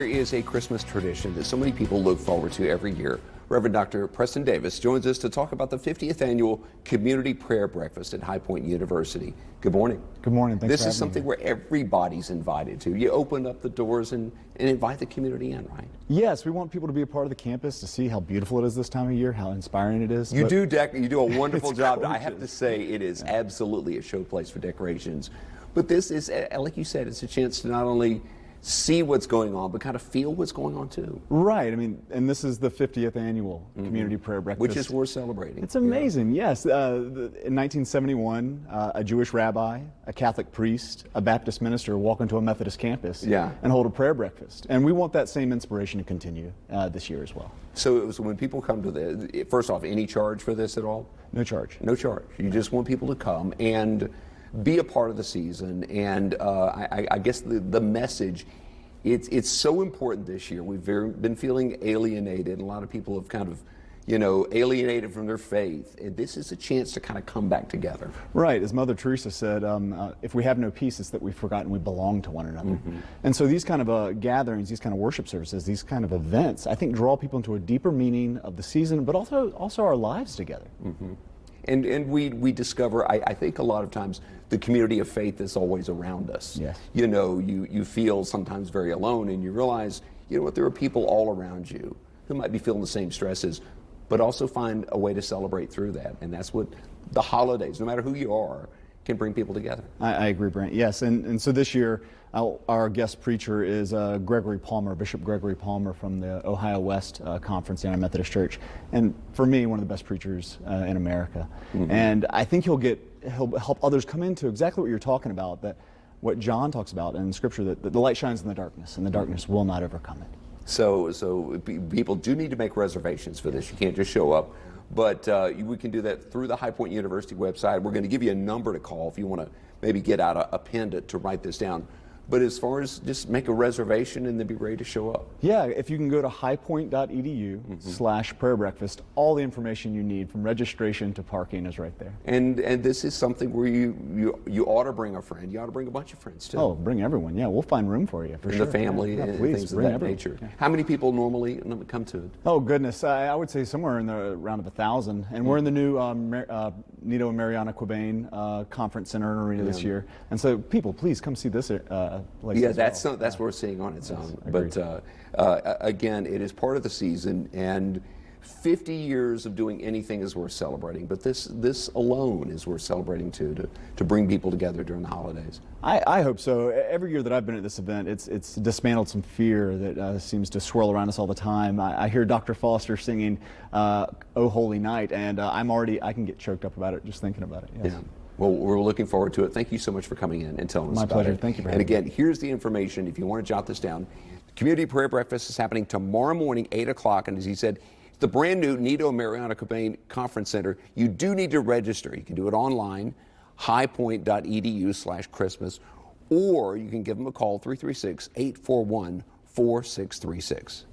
There is a Christmas tradition that so many people look forward to every year. Reverend Dr. Preston Davis joins us to talk about the 50th annual Community Prayer Breakfast at High Point University. Good morning. Good morning. Thanks for having me. This is something where everybody's invited to. You open up the doors and invite the community in, right? Yes, we want people to be a part of the campus, to see how beautiful it is this time of year, how inspiring it is. You do a wonderful job. Gorgeous. I have to say it is absolutely a showplace for decorations. But this is, like you said, it's a chance to not only see what's going on, but kind of feel what's going on too. Right. I mean, and this is the 50th annual Community Prayer Breakfast. Which is worth celebrating. It's amazing, yes. In 1971, a Jewish rabbi, a Catholic priest, a Baptist minister walk into a Methodist campus and hold a prayer breakfast. And we want that same inspiration to continue this year as well. So it was when people come to first off, any charge for this at all? No charge. No charge. You just want people to come and be a part of the season, and I guess the message, it's so important this year. We've been feeling alienated, and a lot of people have kind of, alienated from their faith, and this is a chance to kind of come back together. Right, as Mother Teresa said, if we have no peace, it's that we've forgotten we belong to one another. And so these kind of gatherings, these kind of worship services, these kind of events, I think draw people into a deeper meaning of the season, but also our lives together. And we discover, I think a lot of times, the community of faith is always around us. Yes. You feel sometimes very alone, and you realize, there are people all around you who might be feeling the same stresses, but also find a way to celebrate through that. And that's what the holidays, no matter who you are, can bring people together. I agree, Brent. Yes, and so this year, our guest preacher is Gregory Palmer, Bishop Gregory Palmer from the Ohio West Conference, the United Methodist Church, and for me, one of the best preachers in America. And I think he'll help others come into exactly what you're talking about, that what John talks about in Scripture, that the light shines in the darkness, and the darkness will not overcome it. So people do need to make reservations for this. You can't just show up. But we can do that through the High Point University website. We're going to give you a number to call if you want to maybe get out a pen to write this down. But as far as just make a reservation and then be ready to show up. Yeah, if you can go to highpoint.edu/prayer breakfast, all the information you need from registration to parking is right there. And this is something where you ought to bring a friend. You ought to bring a bunch of friends too. Oh, bring everyone. Yeah, we'll find room for you for sure. The family and things of that nature. Yeah. How many people normally come to it? Oh goodness, I would say somewhere in the around 1,000. And we're in the new Nito and Mariana Quabain Conference Center and Arena this year. And so people, please come see this. That's what we're seeing on its own. But again, it is part of the season, and 50 years of doing anything is worth celebrating. But this alone is worth celebrating too, to bring people together during the holidays. I hope so. Every year that I've been at this event, it's dismantled some fear that seems to swirl around us all the time. I hear Dr. Foster singing "Oh Holy Night," and I can get choked up about it just thinking about it. Yes. Yeah. Well, we're looking forward to it. Thank you so much for coming in and telling us about it. My pleasure. Thank you for having me. And again, here's the information if you want to jot this down. The Community Prayer Breakfast is happening tomorrow morning, 8 o'clock. And as he said, it's the brand new Nito and Mariana Quabain Conference Center. You do need to register. You can do it online, highpoint.edu/Christmas, or you can give them a call, 336-841-4636.